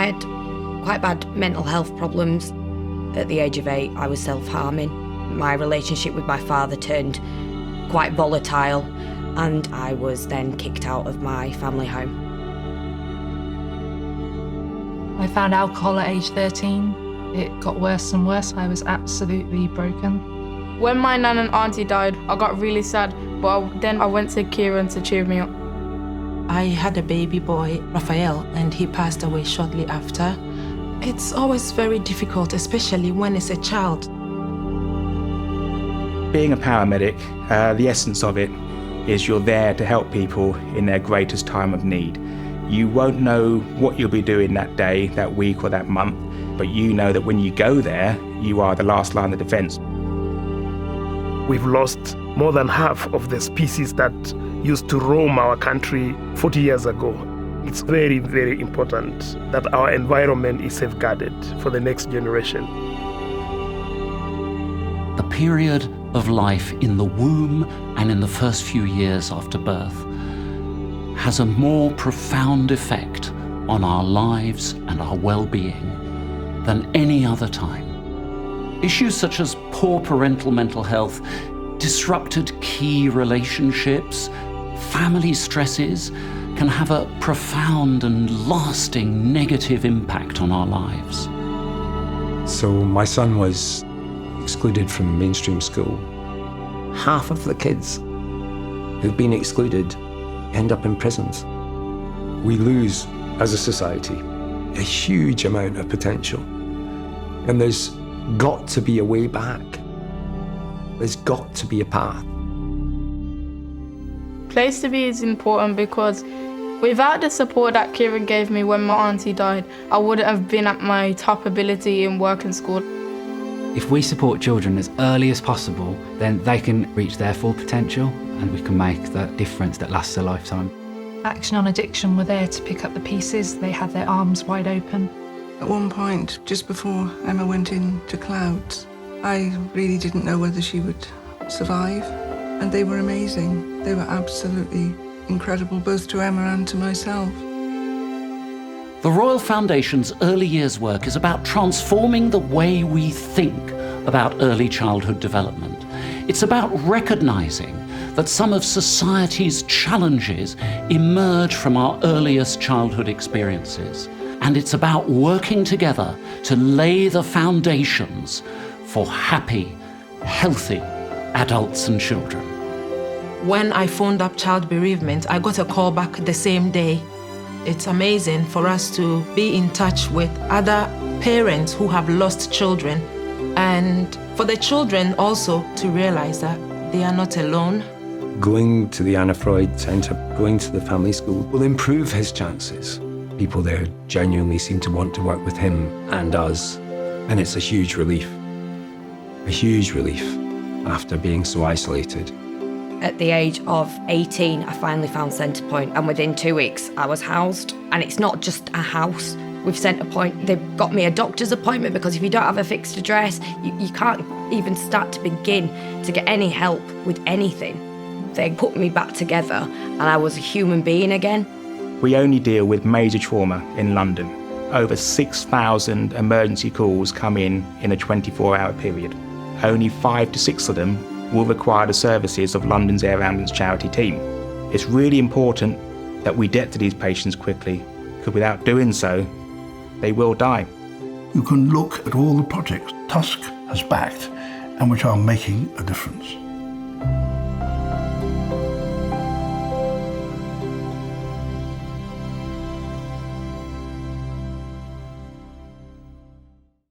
I had quite bad mental health problems. At the age of 8, I was self-harming. My relationship with my father turned quite volatile, and I was then kicked out of my family home. I found alcohol at age 13. It got worse and worse. I was absolutely broken. When my nan and auntie died, I got really sad, but then I went to Kieran to cheer me up. I had a baby boy, Raphael, and he passed away shortly after. It's always very difficult, especially when it's a child. Being a paramedic, the essence of it is you're there to help people in their greatest time of need. You won't know what you'll be doing that day, that week or that month, but you know that when you go there, you are the last line of defense. We've lost more than half of the species that used to roam our country 40 years ago. It's very, very important that our environment is safeguarded for the next generation. The period of life in the womb and in the first few years after birth has a more profound effect on our lives and our well-being than any other time. Issues such as poor parental mental health, disrupted key relationships, family stresses can have a profound and lasting negative impact on our lives. So my son was excluded from mainstream school. Half of the kids who've been excluded end up in prisons. We lose, as a society, a huge amount of potential. And there's got to be a way back. There's got to be a path. Place to be is important because without the support that Kieran gave me when my auntie died, I wouldn't have been at my top ability in work and school. If we support children as early as possible, then they can reach their full potential and we can make that difference that lasts a lifetime. Action on Addiction were there to pick up the pieces. They had their arms wide open. At one point, just before Emma went into Clouds, I really didn't know whether she would survive. And they were amazing. They were absolutely incredible, both to Emma and to myself. The Royal Foundation's early years work is about transforming the way we think about early childhood development. It's about recognising that some of society's challenges emerge from our earliest childhood experiences. And it's about working together to lay the foundations for happy, healthy adults and children. When I phoned up child bereavement, I got a call back the same day. It's amazing for us to be in touch with other parents who have lost children, and for the children also to realize that they are not alone. Going to the Anna Freud Centre, going to the family school will improve his chances. People there genuinely seem to want to work with him and us, and it's a huge relief after being so isolated. At the age of 18, I finally found Centrepoint, and within 2 weeks, I was housed. And it's not just a house. With Centrepoint, they've got me a doctor's appointment because if you don't have a fixed address, you can't even start to begin to get any help with anything. They put me back together, and I was a human being again. We only deal with major trauma in London. Over 6,000 emergency calls come in a 24-hour period. Only 5 to 6 of them will require the services of London's Air Ambulance charity team. It's really important that we get to these patients quickly, because without doing so, they will die. You can look at all the projects Tusk has backed and which are making a difference.